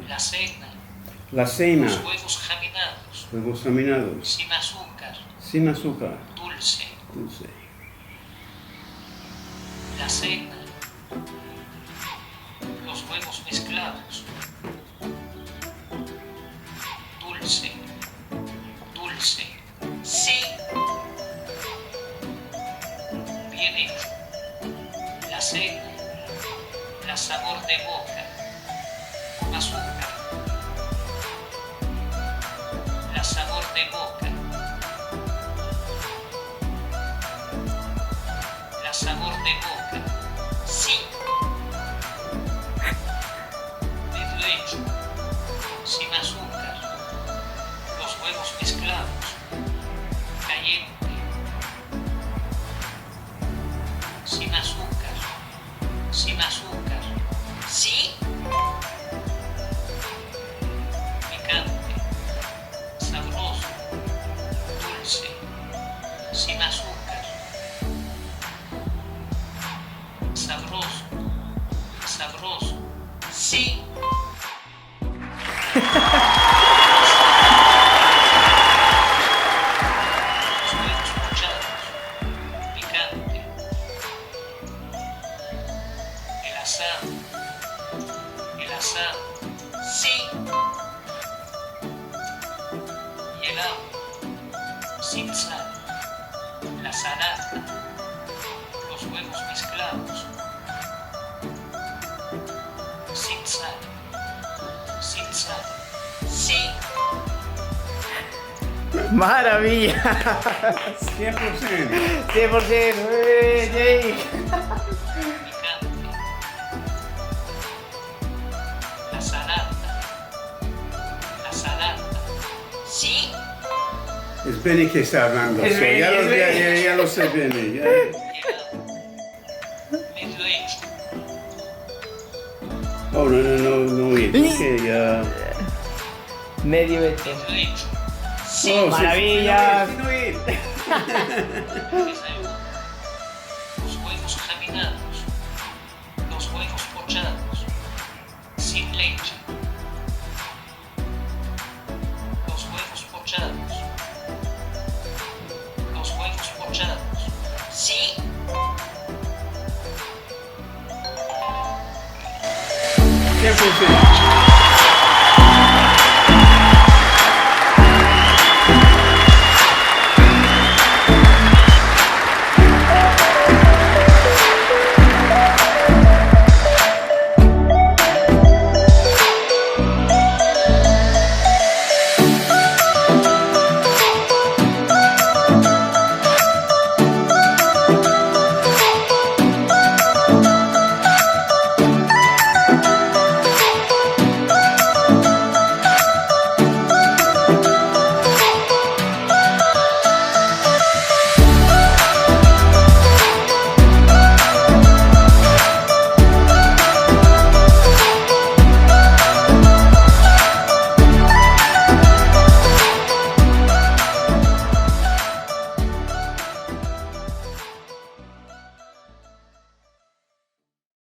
La cena. La cena. Los huevos germinados. Huevos laminados. Sin azúcar. Sin azúcar. Dulce. Dulce. La cena. Los huevos mezclados. Dulce. Dulce. Sí. Bien hecho. La cena. La sabor de boca. Azúcar. La sabor de boca. La sabor de boca. Sí. Medio hecho. Sin azúcar. Los huevos mezclados. Caliente. Sin azúcar. Sin azúcar. Sí. Picante. Sabroso. Dulce. Sin azúcar. Sabroso. Sabroso. Sí. Los huevos pochados. Picante. El asado. El asado. Sí. Y el agua. Sin sal. La salada. Los huevos mezclados. Sin sal. Sin sal. Sí. Maravilla. 100%. 100%. Jay. Picante. La salada. La salada. Sí. Es Benny que está hablando. Es So, Benny, ya, es lo, Benny. ya lo sé, Benny. Ya. Y el agua. Medio hecho. Oh, no. Okay, ya. Medio hecho. Medio hecho. Sí. Oh, sí, Maravillas. sí, no ir. Desayuno. Los huevos germinados. Los huevos pochados. Sin leche. Los huevos pochados. Los huevos pochados. Sí. 100%.